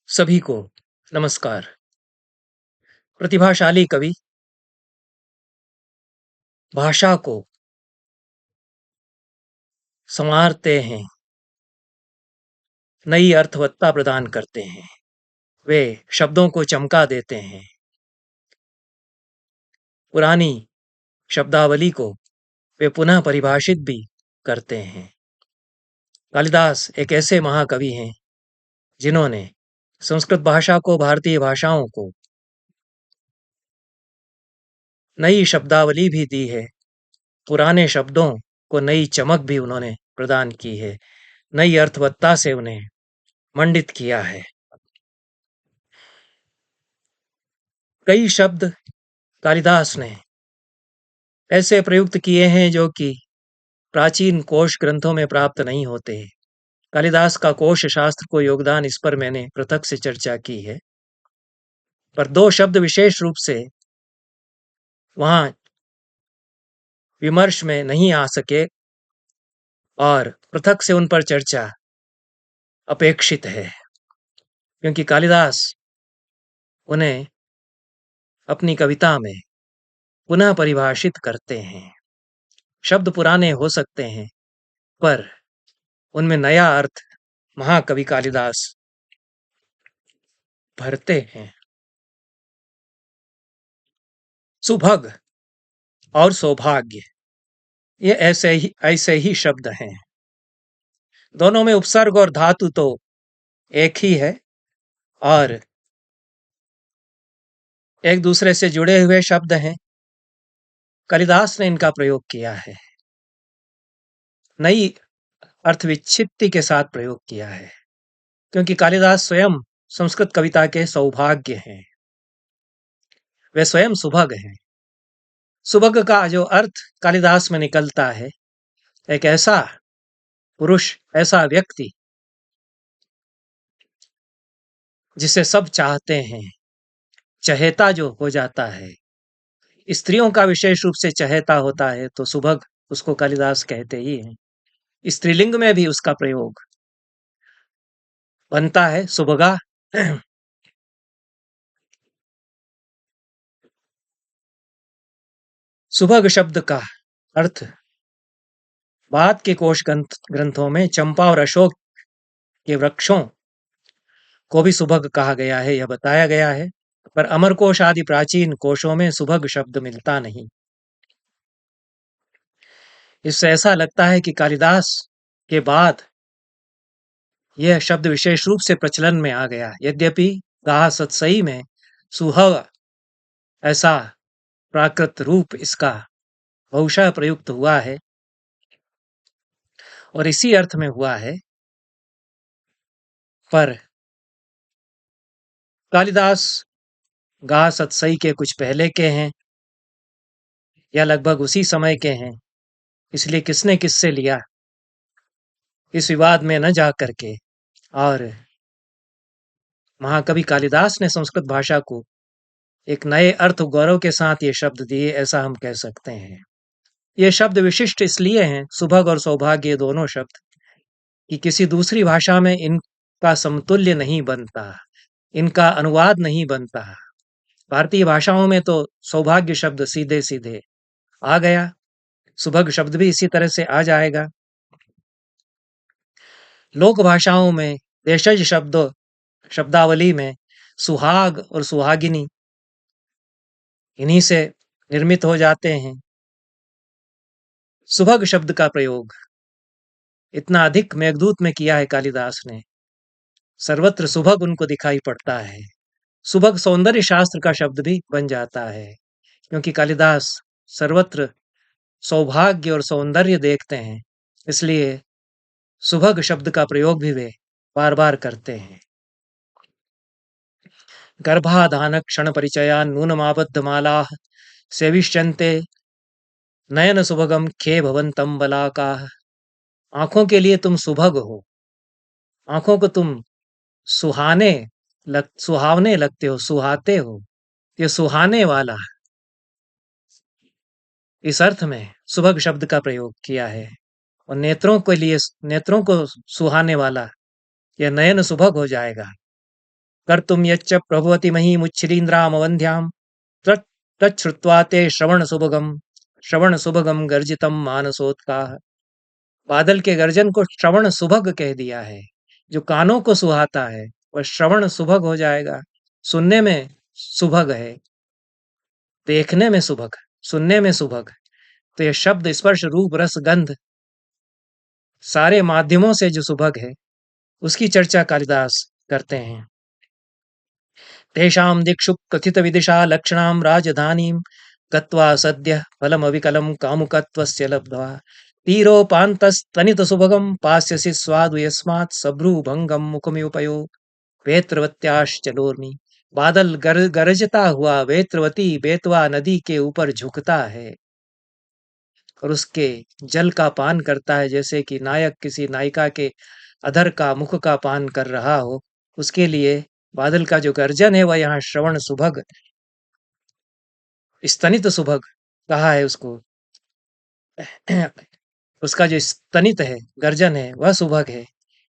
सभी को नमस्कार। प्रतिभाशाली कवि भाषा को संवारते हैं, नई अर्थवत्ता प्रदान करते हैं। वे शब्दों को चमका देते हैं। पुरानी शब्दावली को वे पुनः परिभाषित भी करते हैं। कालिदास एक ऐसे महाकवि हैं जिन्होंने संस्कृत भाषा को, भारतीय भाषाओं को नई शब्दावली भी दी है। पुराने शब्दों को नई चमक भी उन्होंने प्रदान की है। नई अर्थवत्ता से उन्हें मंडित किया है। कई शब्द कालिदास ने ऐसे प्रयुक्त किए हैं जो कि प्राचीन कोश ग्रंथों में प्राप्त नहीं होते। कालिदास का कोश शास्त्र को योगदान, इस पर मैंने पृथक से चर्चा की है। पर दो शब्द विशेष रूप से वहां विमर्श में नहीं आ सके और पृथक से उन पर चर्चा अपेक्षित है, क्योंकि कालिदास उन्हें अपनी कविता में पुनः परिभाषित करते हैं। शब्द पुराने हो सकते हैं पर उनमें नया अर्थ महाकवि कालिदास भरते हैं। सुभग और सौभाग्य, ये ऐसे ही शब्द हैं। दोनों में उपसर्ग और धातु तो एक ही है और एक दूसरे से जुड़े हुए शब्द हैं। कालिदास ने इनका प्रयोग किया है, नई अर्थविच्छित्ति के साथ प्रयोग किया है, क्योंकि कालिदास स्वयं संस्कृत कविता के सौभाग्य हैं। वे स्वयं सुभग हैं। सुभग का जो अर्थ कालिदास में निकलता है, एक ऐसा पुरुष, ऐसा व्यक्ति जिसे सब चाहते हैं, चहेता जो हो जाता है। स्त्रियों का विशेष रूप से चहेता होता है, तो सुभग उसको कालिदास कहते ही हैं। स्त्रीलिंग में भी उसका प्रयोग बनता है, सुभगा। सुभग शब्द का अर्थ बाद के कोश ग्रंथों में चंपा और अशोक के वृक्षों को भी सुभग कहा गया है, यह बताया गया है। पर अमरकोश आदि प्राचीन कोशों में सुभग शब्द मिलता नहीं। इससे ऐसा लगता है कि कालिदास के बाद यह शब्द विशेष रूप से प्रचलन में आ गया। यद्यपि गाह सतसई में सुहग ऐसा प्राकृत रूप इसका बहुशः प्रयुक्त हुआ है और इसी अर्थ में हुआ है, पर कालिदास गाह सतसई के कुछ पहले के हैं या लगभग उसी समय के हैं, इसलिए किसने किससे लिया इस विवाद में न जा करके और महाकवि कालिदास ने संस्कृत भाषा को एक नए अर्थ गौरव के साथ ये शब्द दिए, ऐसा हम कह सकते हैं। ये शब्द विशिष्ट इसलिए हैं, सुभग और सौभाग्य दोनों शब्द, कि किसी दूसरी भाषा में इनका समतुल्य नहीं बनता, इनका अनुवाद नहीं बनता। भारतीय भाषाओं में तो सौभाग्य शब्द सीधे सीधे आ गया, सुभग शब्द भी इसी तरह से आ जाएगा। लोक भाषाओं में, देशज शब्दावली में सुहाग और सुहागिनी इन्हीं से निर्मित हो जाते हैं। सुभग शब्द का प्रयोग इतना अधिक मेघदूत में किया है कालिदास ने, सर्वत्र सुभग उनको दिखाई पड़ता है। सुभग सौंदर्य शास्त्र का शब्द भी बन जाता है, क्योंकि कालिदास सर्वत्र सौभाग्य और सौंदर्य देखते हैं, इसलिए सुभग शब्द का प्रयोग भी वे बार बार करते हैं। गर्भाधान क्षण परिचया नूनमाबद्ध माला सेविष्यन्ते नयन सुभगम खे भवंतम बलाका। आंखों के लिए तुम सुभग हो, आंखों को तुम सुहावने लगते हो, सुहाते हो। ये सुहाने वाला, इस अर्थ में सुभग शब्द का प्रयोग किया है। और नेत्रों के लिए, नेत्रों को सुहाने वाला, यह नयन सुभग हो जाएगा। कर्तुं यच्च प्रभवति महीमुच्छिरीन्द्रामवन्ध्यां तच्छ्रुत्वा ते श्रवण सुभगम गर्जितम मानसोत्काह। बादल के गर्जन को श्रवण सुभग कह दिया है। जो कानों को सुहाता है वह श्रवण सुभग हो जाएगा। सुनने में सुभग है, देखने में सुभग, सुनने में सुभग। तो यह शब्द स्पर्श रूप रस गंध सारे माध्यमों से जो सुभग है उसकी चर्चा कालिदास करते हैं। तेषां दिक्षु कथित विदिशा लक्षणां राजधानीं गत्वा सद्यः फलमविकलं कामुकत्वस्य लब्ध्वा तीरोपान्तस्तनितसुभगं पास्यसि स्वादु यस्मात् सभ्रूभंगं मुखमिपयो वेत्रवत्याश्चलोर्मि। बादल गरजता हुआ वेत्रवती बेतवा नदी के ऊपर झुकता है और उसके जल का पान करता है, जैसे कि नायक किसी नायिका के अधर का मुख का पान कर रहा हो। उसके लिए बादल का जो गर्जन है वह यहाँ श्रवण सुभग, स्तनित सुभग कहा है उसको। उसका जो स्तनित है, गर्जन है, वह सुभग है,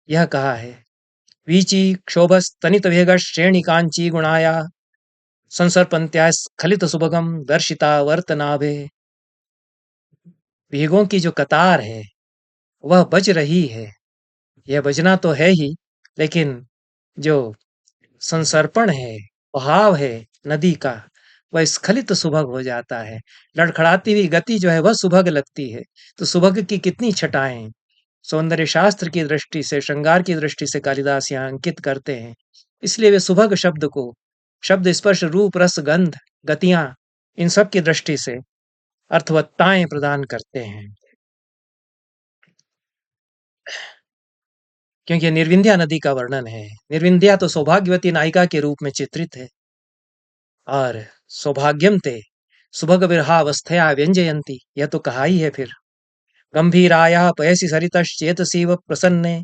यह कहा है। वीची क्षोभ स्तनित वेग श्रेणी कांची गुणाया संसर्पंत्या स्खलित सुभगम दर्शिता वर्तनाभे। वेगों की जो कतार है वह बज रही है। यह बजना तो है ही, लेकिन जो संसर्पण है, बहाव है नदी का, वह स्खलित सुभग हो जाता है। लड़खड़ाती हुई गति जो है वह सुभग लगती है। तो सुभग की कितनी छटाएं सौंदर्य शास्त्र की दृष्टि से, श्रृंगार की दृष्टि से कालिदास यहाँ अंकित करते हैं। इसलिए वे सुभग शब्द को शब्द स्पर्श रूप रस गंध गतियां इन सब की दृष्टि से अर्थवत्ताएं प्रदान करते हैं। क्योंकि निर्विंध्या नदी का वर्णन है। निर्विंध्या तो सौभाग्यवती नायिका के रूप में चित्रित है। और सौभाग्यम ते सुभग विरहावस्थया व्यंजयंती, यह तो कहा ही है। फिर गंभीराया पयसि सरितश्चेतसीव प्रसन्ने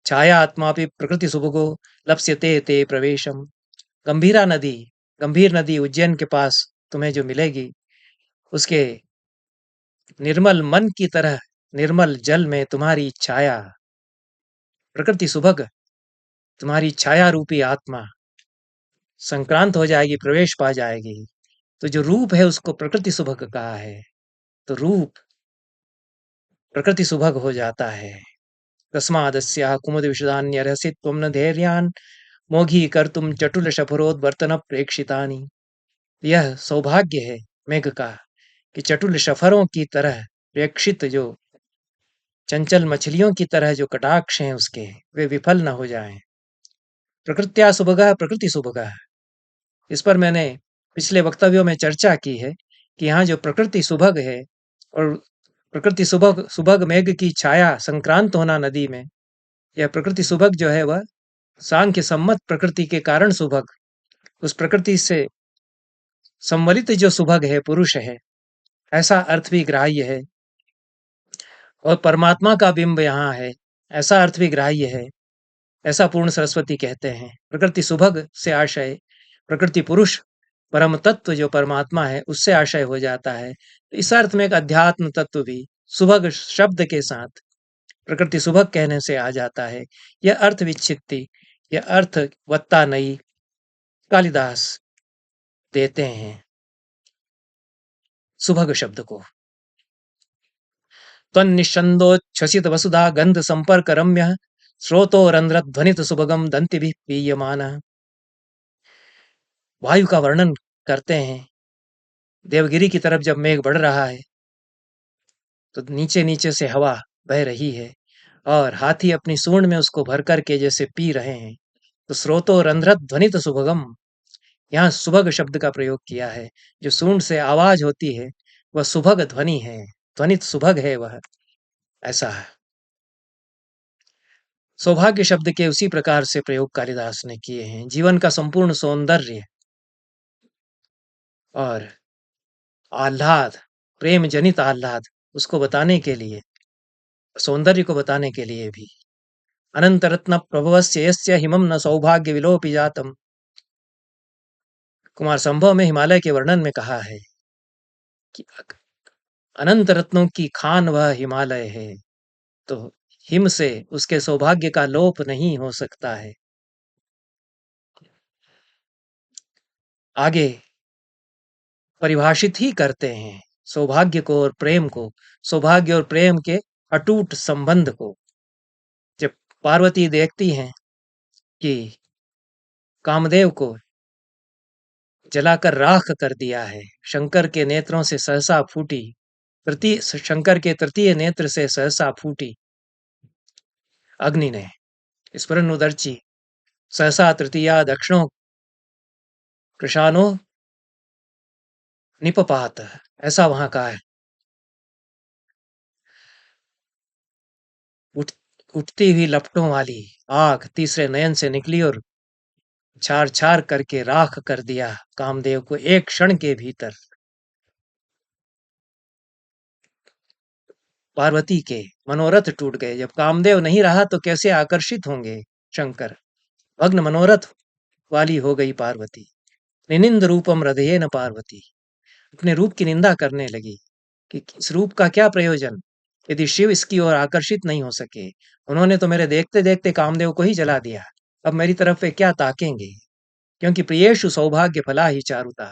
छायात्मापि प्रकृति सुभगो लप्स्यते ते प्रवेशम। गंभीरा नदी, गंभीर नदी उज्जैन के पास तुम्हें जो मिलेगी, उसके निर्मल मन की तरह निर्मल जल में तुम्हारी छाया, प्रकृति सुभग, तुम्हारी छाया रूपी आत्मा संक्रांत हो जाएगी, प्रवेश पा जाएगी। तो जो रूप है उसको प्रकृति सुभग कहा है। तो रूप प्रकृति सुभग हो जाता है। तस्मादस्याः कुमुद विशदान्य रहसि त्वं न धैर्यान् मोघी कर्तुम चटुल शफरोद्वर्तन प्रेक्षितानि। यह सौभाग्य है मेघ का कि चटुल शफरों की तरह प्रेक्षित, जो चंचल मछलियों की तरह जो कटाक्ष हैं उसके, वे विफल न हो जाएं। प्रकृत्या सुभगः प्रकृति सुभगः, इस पर मैंने पिछले वक्तव्यों में चर्चा की है कि यहाँ जो प्रकृति सुभग है और प्रकृति सुभग सुभग मेघ की छाया संक्रांत होना नदी में, यह प्रकृति सुभग जो है वह सांख्य सम्मत प्रकृति के कारण सुभग, उस प्रकृति से सम्वलित जो सुभग है पुरुष है, ऐसा अर्थ भी ग्राह्य है। और परमात्मा का बिंब यहाँ है, ऐसा अर्थ भी ग्राह्य है। ऐसा पूर्ण सरस्वती कहते हैं। प्रकृति सुभग से आशय प्रकृति पुरुष परम तत्व जो परमात्मा है उससे आशय हो जाता है। इस अर्थ में एक अध्यात्म तत्व भी सुभग शब्द के साथ प्रकृति सुभग कहने से आ जाता है। यह अर्थ विच्छित्ति, यह अर्थ वत्ता नई कालिदास देते हैं सुभग शब्द को। त्वन्निषन्दोच्छ्वसित वसुधा गंध संपर्क रम्य स्रोतो रंध्र ध्वनित सुभगम दंतिभिः पीयमानः। वायु का वर्णन करते हैं। देवगिरी की तरफ जब मेघ बढ़ रहा है तो नीचे नीचे से हवा बह रही है और हाथी अपनी सूंड में उसको भर करके जैसे पी रहे हैं। तो स्रोतो रंध्र ध्वनित सुभगम, यहाँ सुभग शब्द का प्रयोग किया है। जो सूंड से आवाज होती है वह सुभग ध्वनि है, ध्वनित सुभग है वह, ऐसा है। सौभाग्य शब्द के उसी प्रकार से प्रयोग कालिदास ने किए हैं। जीवन का संपूर्ण सौंदर्य और आह्लाद, प्रेम जनित आह्लाद, उसको बताने के लिए, सौंदर्य को बताने के लिए भी। अनंत रत्न प्रभवस्य यस्य हिमं न सौभाग्य विलोपि जातम। कुमार संभव में हिमालय के वर्णन में कहा है कि अनंत रत्नों की खान वह हिमालय है, तो हिम से उसके सौभाग्य का लोप नहीं हो सकता है। आगे परिभाषित ही करते हैं सौभाग्य को और प्रेम को, सौभाग्य और प्रेम के अटूट संबंध को। जब पार्वती देखती हैं कि कामदेव को जलाकर राख कर दिया है, शंकर के नेत्रों से सहसा फूटी, तृतीय शंकर के तृतीय नेत्र से सहसा फूटी अग्नि ने स्फुरन्नुदर्ची सहसा तृतीया दक्षिणों कृशानो निपपात, ऐसा वहां का है। उठ, उठती हुई लपटों वाली आग तीसरे नयन से निकली और छार छार करके राख कर दिया कामदेव को एक क्षण के भीतर। पार्वती के मनोरथ टूट गए। जब कामदेव नहीं रहा तो कैसे आकर्षित होंगे शंकर। भग्न मनोरथ वाली हो गई पार्वती। निनिंद रूपम हृदये न पार्वती, अपने रूप की निंदा करने लगी कि इस रूप का क्या प्रयोजन यदि शिव इसकी ओर आकर्षित नहीं हो सके। उन्होंने तो मेरे देखते देखते कामदेव को ही जला दिया, अब मेरी तरफ वे क्या ताकेंगे। क्योंकि प्रियेषु सौभाग्य फला ही चारुता,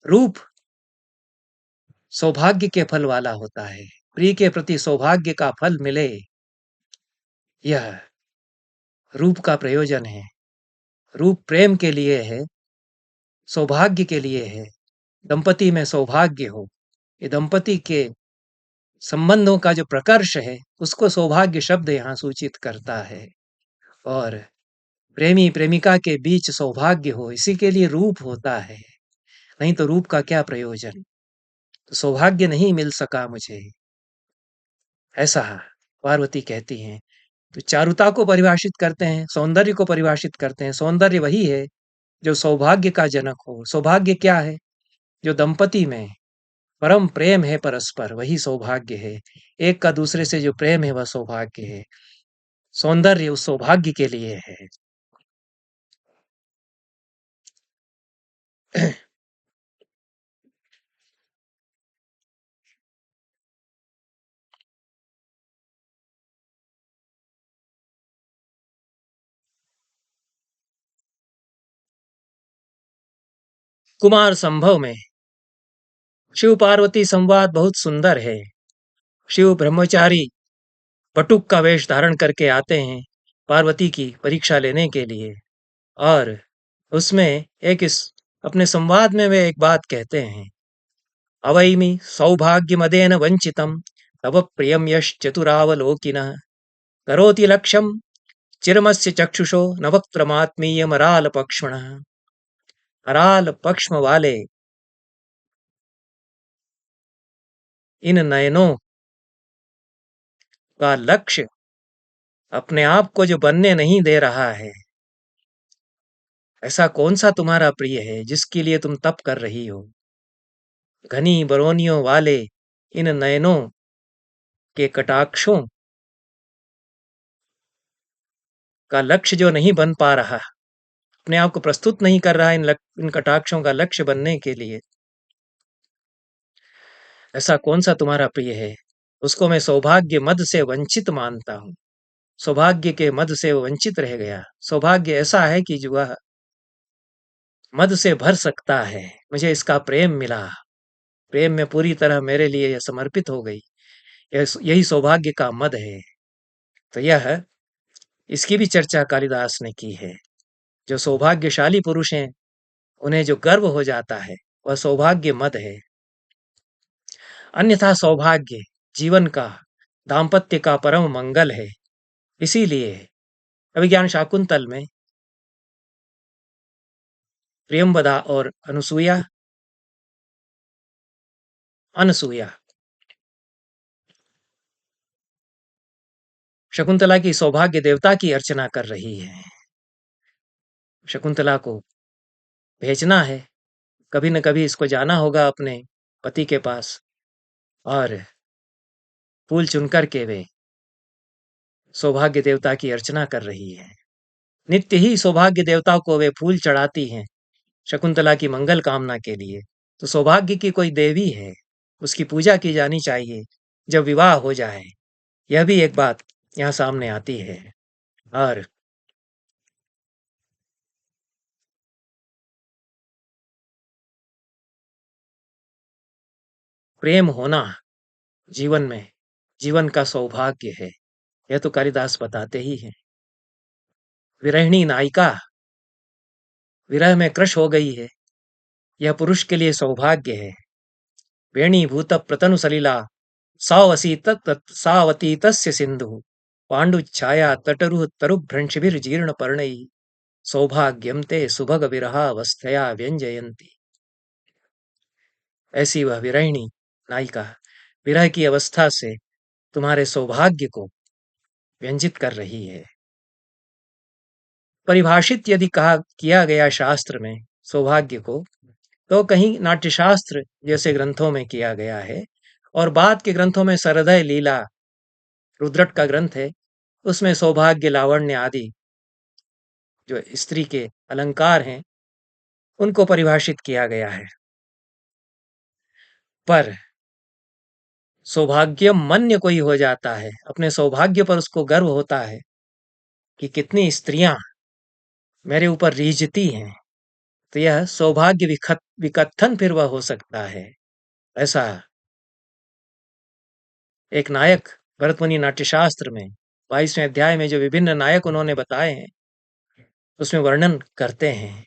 रूप सौभाग्य के फल वाला होता है। प्रिय के प्रति सौभाग्य का फल मिले, यह रूप का प्रयोजन है। रूप प्रेम के लिए है, सौभाग्य के लिए है। दंपति में सौभाग्य हो, ये दंपति के संबंधों का जो प्रकर्ष है उसको सौभाग्य शब्द यहाँ सूचित करता है। और प्रेमी प्रेमिका के बीच सौभाग्य हो, इसी के लिए रूप होता है, नहीं तो रूप का क्या प्रयोजन। तो सौभाग्य नहीं मिल सका मुझे, ऐसा पार्वती कहती हैं। तो चारुता को परिभाषित करते हैं, सौंदर्य को परिभाषित करते हैं। सौंदर्य वही है जो सौभाग्य का जनक हो। सौभाग्य क्या है? जो दंपति में परम प्रेम है परस्पर, वही सौभाग्य है। एक का दूसरे से जो प्रेम है वह सौभाग्य है। सौंदर्य उस सौभाग्य के लिए है। कुमार संभव में शिव पार्वती संवाद बहुत सुंदर है। शिव ब्रह्मचारी बटुक का वेश धारण करके आते हैं पार्वती की परीक्षा लेने के लिए, और उसमें एक इस अपने संवाद में वे एक बात कहते हैं, अवैमि सौभाग्यमदेन वंचितम तव प्रियम यश चतुरावलोकिनः करोति लक्ष्यम चिरमस्य चक्षुषो न वक्त्रमात्मीयमराल पक्ष्मणः। अराल पक्ष्म वाले इन नयनों का लक्ष्य अपने आप को जो बनने नहीं दे रहा है, ऐसा कौन सा तुम्हारा प्रिय है जिसके लिए तुम तप कर रही हो। घनी बरौनियों वाले इन नयनों के कटाक्षों का लक्ष्य जो नहीं बन पा रहा, अपने आप को प्रस्तुत नहीं कर रहा इन कटाक्षों का लक्ष्य बनने के लिए, ऐसा कौन सा तुम्हारा प्रिय है। उसको मैं सौभाग्य मद से वंचित मानता हूं। सौभाग्य के मद से वो वंचित रह गया। सौभाग्य ऐसा है कि जो वह मद से भर सकता है। मुझे इसका प्रेम मिला, प्रेम में पूरी तरह मेरे लिए यह समर्पित हो गई, यही सौभाग्य का मद है। तो यह इसकी भी चर्चा कालिदास ने की है। जो सौभाग्यशाली पुरुष हैं उन्हें जो गर्व हो जाता है वह सौभाग्य मद है। अन्यथा सौभाग्य जीवन का, दाम्पत्य का परम मंगल है। इसीलिए अभिज्ञान शाकुंतल में प्रियंवदा और अनसूया शकुंतला की सौभाग्य देवता की अर्चना कर रही है। शकुंतला को भेजना है, कभी न कभी इसको जाना होगा अपने पति के पास, और फूल चुनकर के वे सौभाग्य देवता की अर्चना कर रही है। नित्य ही सौभाग्य देवता को वे फूल चढ़ाती हैं शकुंतला की मंगल कामना के लिए। तो सौभाग्य की कोई देवी है, उसकी पूजा की जानी चाहिए जब विवाह हो जाए। यह भी एक बात यहाँ सामने आती है। और प्रेम होना जीवन में जीवन का सौभाग्य है, यह तो कालिदास बताते ही हैं। विरहिणी नायिका विरह में क्रश हो गई है, यह पुरुष के लिए सौभाग्य है। वेणी भूत प्रतनु सलिला सावतीतस्य सिंधु पाण्डुच्छाया तटरुः तरुभ्रंशभिर्जीर्ण पर्णैः सौभाग्यम ते सुभग विरहावस्थया व्यंजयंती। ऐसी वह विरहिणी नायिका विरह की अवस्था से तुम्हारे सौभाग्य को व्यंजित कर रही है। परिभाषित यदि कहा किया गया शास्त्र में सौभाग्य को, तो कहीं नाट्यशास्त्र जैसे ग्रंथों में किया गया है, और बाद के ग्रंथों में सरदय लीला रुद्रट का ग्रंथ है, उसमें सौभाग्य लावण्य आदि जो स्त्री के अलंकार हैं उनको परिभाषित किया गया है। पर सौभाग्य मन्य कोई हो जाता है, अपने सौभाग्य पर उसको गर्व होता है कि कितनी स्त्रियां मेरे ऊपर रीझती हैं, तो यह सौभाग्य विकथन फिर वह हो सकता है। ऐसा एक नायक भरतमुनि नाट्यशास्त्र में 22वें अध्याय में जो विभिन्न नायक उन्होंने बताए हैं उसमें वर्णन करते हैं।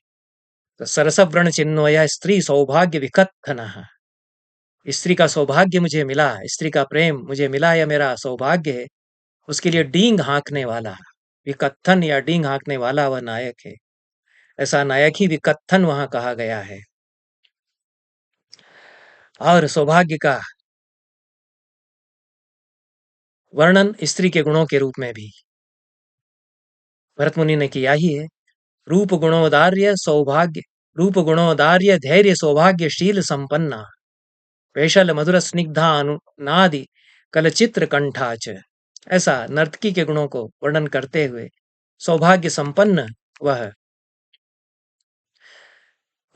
तो सरस व्रण चिन्मया स्त्री सौभाग्य विकथन, स्त्री का सौभाग्य मुझे मिला, स्त्री का प्रेम मुझे मिला, यह मेरा सौभाग्य है। उसके लिए डींग हाँकने वाला विकथन या डींग हाँकने वाला वह नायक है। ऐसा नायक ही विकथन वहां कहा गया है। और सौभाग्य का वर्णन स्त्री के गुणों के रूप में भी भरत मुनि ने किया ही है। रूप गुणोदार्य सौभाग्य, रूप गुणोदार्य धैर्य सौभाग्यशील संपन्ना वैशल मधुर स्निग्धा अनुनादि कलचित्र कंठाच। ऐसा नर्तकी के गुणों को वर्णन करते हुए सौभाग्य संपन्न वह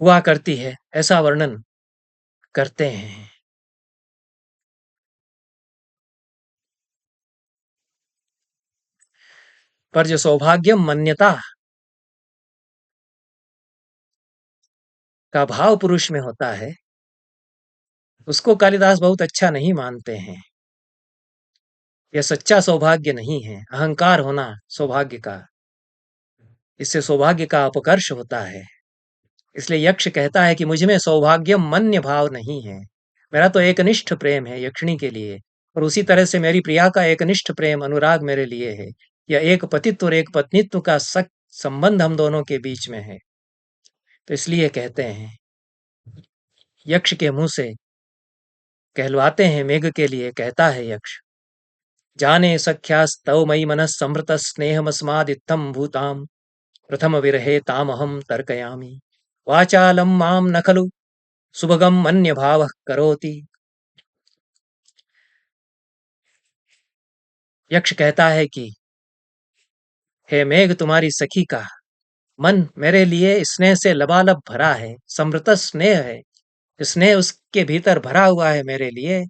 हुआ करती है, ऐसा वर्णन करते हैं। पर जो सौभाग्य मान्यता का भाव पुरुष में होता है उसको कालिदास बहुत अच्छा नहीं मानते हैं। यह सच्चा सौभाग्य नहीं है, अहंकार होना सौभाग्य का, इससे सौभाग्य का अपकर्ष होता है। इसलिए यक्ष कहता है कि मुझ में सौभाग्य मन्य भाव नहीं है, मेरा तो एकनिष्ठ प्रेम है यक्षिणी के लिए, और उसी तरह से मेरी प्रिया का एकनिष्ठ प्रेम अनुराग मेरे लिए है। यह एक पतित्व और एक पत्नीत्व का सख्त संबंध हम दोनों के बीच में है। तो इसलिए कहते हैं, यक्ष के मुंह से कहलवाते हैं मेघ के लिए, कहता है यक्ष, जाने सख्यास्तव मयि मनः समृत स्नेहमस्मादित्थं भूताम प्रथम विरहे तामहं तर्कयामि वाचालं मां न खलु सुभगम मन्य भावः करोति। यक्ष कहता है कि हे मेघ, तुम्हारी सखी का मन मेरे लिए स्नेह से लबालब भरा है, समृत स्नेह है, स्नेह उसके भीतर भरा हुआ है मेरे लिए।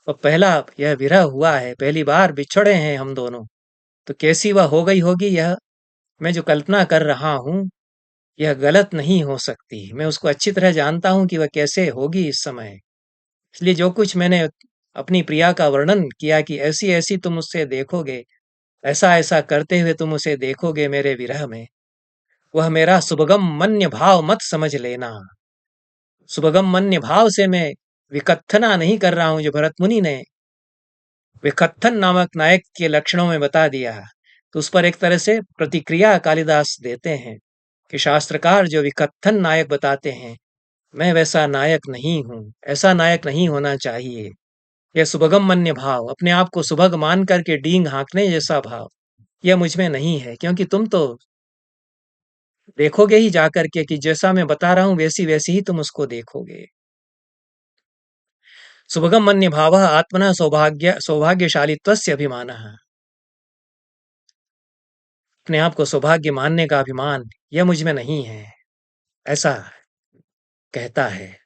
और पहला यह विरह हुआ है, पहली बार बिछड़े हैं हम दोनों, तो कैसी वह हो गई होगी, यह मैं जो कल्पना कर रहा हूं यह गलत नहीं हो सकती। मैं उसको अच्छी तरह जानता हूं कि वह कैसे होगी इस समय। इसलिए जो कुछ मैंने अपनी प्रिया का वर्णन किया कि ऐसी ऐसी तुम उससे देखोगे, ऐसा ऐसा करते हुए तुम उसे देखोगे मेरे विरह में, वह मेरा सुभगम मन्य भाव मत समझ लेना। सुभगम मन्य भाव से मैं विकथना नहीं कर रहा हूं, जो भरत मुनि ने विकथन नामक नायक के लक्षणों में बता दिया, तो उस पर एक तरह से प्रतिक्रिया कालिदास देते हैं कि शास्त्रकार जो विकथन नायक बताते हैं, मैं वैसा नायक नहीं हूं, ऐसा नायक नहीं होना चाहिए। यह सुभगम मन्य भाव, अपने आप को सुभग मान करके डींग हाँकने जैसा भाव, यह मुझ में नहीं है। क्योंकि तुम तो देखोगे ही जाकर के कि जैसा मैं बता रहा हूं वैसी वैसी ही तुम उसको देखोगे। सुभगम मन्य भावः आत्मनः सौभाग्यशालित्वस्य अभिमानः, अपने आप को सौभाग्य मानने का अभिमान यह मुझ में नहीं है, ऐसा कहता है।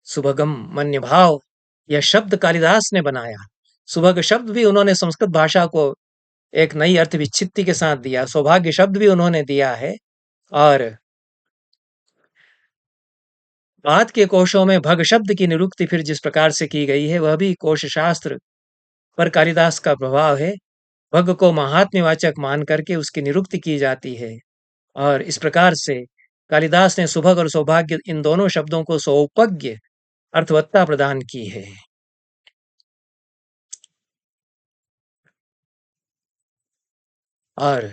सुभगम मन्य भाव यह शब्द कालिदास ने बनाया। सुभग शब्द भी उन्होंने संस्कृत भाषा को एक नई अर्थ विच्छित्ति के साथ दिया, सौभाग्य शब्द भी उन्होंने दिया है। और बाद के कोशों में भग शब्द की निरुक्ति फिर जिस प्रकार से की गई है, वह भी कोश शास्त्र पर कालिदास का प्रभाव है। भग को महात्म्यवाचक मान करके उसकी निरुक्ति की जाती है, और इस प्रकार से कालिदास ने सुभग और सौभाग्य इन दोनों शब्दों को सौपज्ञ अर्थवत्ता प्रदान की है। और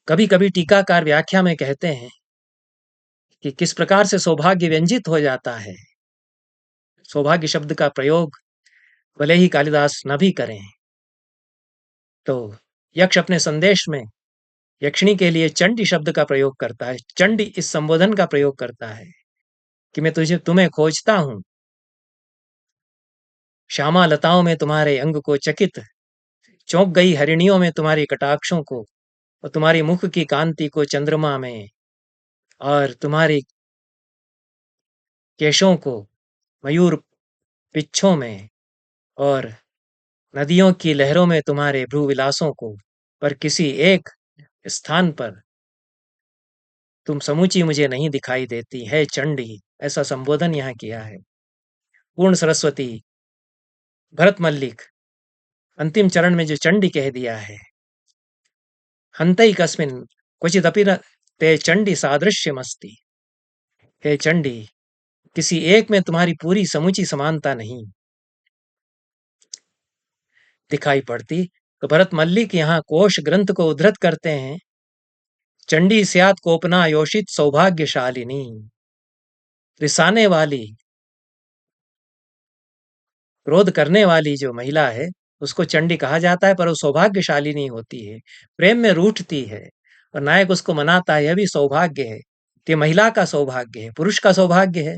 कभी कभी टीकाकार व्याख्या में कहते हैं कि किस प्रकार से सौभाग्य व्यंजित हो जाता है। सौभाग्य शब्द का प्रयोग भले ही कालिदास न भी करें, तो यक्ष अपने संदेश में यक्षिणी के लिए चंडी शब्द का प्रयोग करता है। चंडी इस संबोधन का प्रयोग करता है कि मैं तुम्हें खोजता हूं, श्यामा लताओं में तुम्हारे अंग को चकित, चौंक गई हरिणियों में तुम्हारी कटाक्षों को, और तुम्हारी मुख की कांति को चंद्रमा में, और तुम्हारी केशों को मयूर पिच्छों में, और नदियों की लहरों में तुम्हारे भ्रू विलासों को, पर किसी एक स्थान पर तुम समूची मुझे नहीं दिखाई देती है चंडी। ऐसा संबोधन यहाँ किया है। पूर्ण सरस्वती, भरत मल्लिक अंतिम चरण में जो चंडी कह दिया है, हंतई कस्मिन क्वचिदपि न ते चंडी सादृश्यमस्ति, हे चंडी किसी एक में तुम्हारी पूरी समूची समानता नहीं दिखाई पड़ती। तो भरत मल्लिक यहाँ कोश ग्रंथ को उद्धृत करते हैं, चंडी स्यात् कोपना योषित सौभाग्यशालिनी। रिसाने वाली, क्रोध करने वाली जो महिला है उसको चंडी कहा जाता है, पर वो सौभाग्यशालिनी होती है, प्रेम में रूठती है, और नायक उसको मनाता है। यह भी सौभाग्य है कि महिला का सौभाग्य है, पुरुष का सौभाग्य है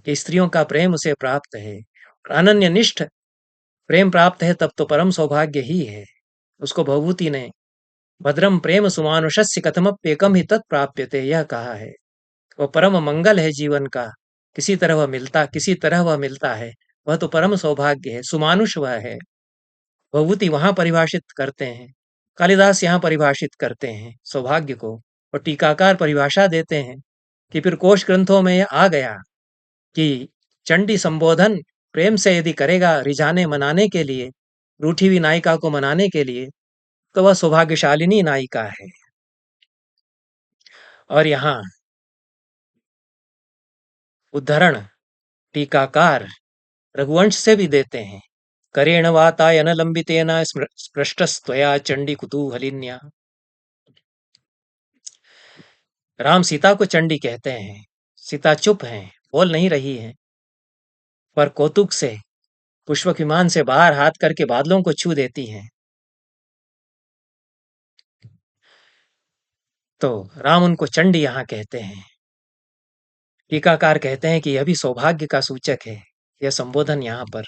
कि स्त्रियों का प्रेम उसे प्राप्त है, और अनन्य निष्ठ प्रेम प्राप्त है, तब तो परम सौभाग्य ही है। उसको भवभूति ने भद्रम प्रेम सुमानुषस्य कथमप्येकम ही तत्प्राप्यते यह कहा है। वह परम मंगल है जीवन का, किसी तरह वह मिलता है, वह तो परम सौभाग्य है, सुमानुष वह है। भवभूति वहां परिभाषित करते हैं, कालिदास यहाँ परिभाषित करते हैं सौभाग्य को, और टीकाकार परिभाषा देते हैं कि फिर कोश ग्रंथों में यह आ गया कि चंडी संबोधन प्रेम से यदि करेगा, रिझाने मनाने के लिए, रूठी हुई नायिका को मनाने के लिए, तो वह सौभाग्यशालिनी नायिका है। और यहाँ उद्धरण टीकाकार रघुवंश से भी देते हैं, करेण वातायन लंबितेन स्पृष्टस्त्वया चंडी कुतूहलिन्या। राम सीता को चंडी कहते हैं। सीता चुप हैं, बोल नहीं रही हैं, पर कौतुक से पुष्पक विमान से बाहर हाथ करके बादलों को छू देती हैं। तो राम उनको चंडी यहाँ कहते हैं। टीकाकार कहते हैं कि यह भी सौभाग्य का सूचक है। यह संबोधन यहाँ पर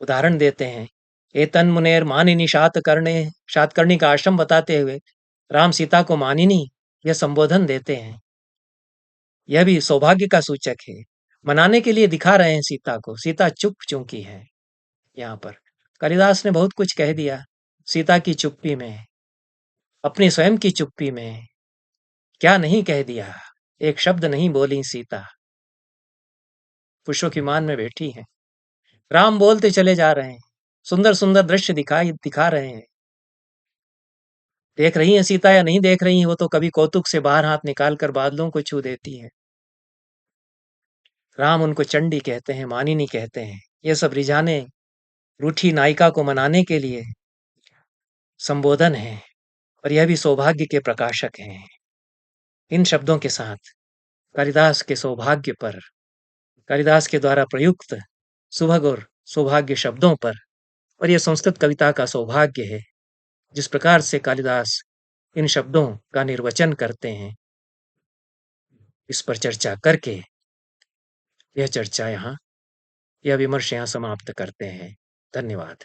उदाहरण देते हैं, एतन मुनेर मानिनी शातकर्णी का आश्रम बताते हुए राम सीता को मानिनी यह संबोधन देते हैं। यह भी सौभाग्य का सूचक है। मनाने के लिए दिखा रहे हैं सीता को, सीता चुप चूंकि है। यहाँ पर कालिदास ने बहुत कुछ कह दिया सीता की चुप्पी में, अपनी स्वयं की चुप्पी में क्या नहीं कह दिया। एक शब्द नहीं बोली सीता, पुष्पों की मान में बैठी है। राम बोलते चले जा रहे हैं, सुंदर सुंदर दृश्य दिखा रहे हैं। देख रही हैं सीता या नहीं देख रही हैं, वो तो कभी कौतुक से बाहर हाथ निकाल कर बादलों को छू देती है। राम उनको चंडी कहते हैं, मानिनी कहते हैं। ये सब रिझाने, रूठी नायिका को मनाने के लिए संबोधन है, और यह भी सौभाग्य के प्रकाशक हैं। इन शब्दों के साथ कालिदास के सौभाग्य पर, कालिदास के द्वारा प्रयुक्त सुभग और सौभाग्य शब्दों पर, और यह संस्कृत कविता का सौभाग्य है जिस प्रकार से कालिदास इन शब्दों का निर्वचन करते हैं, इस पर चर्चा करके यह विमर्श यहाँ समाप्त करते हैं। धन्यवाद।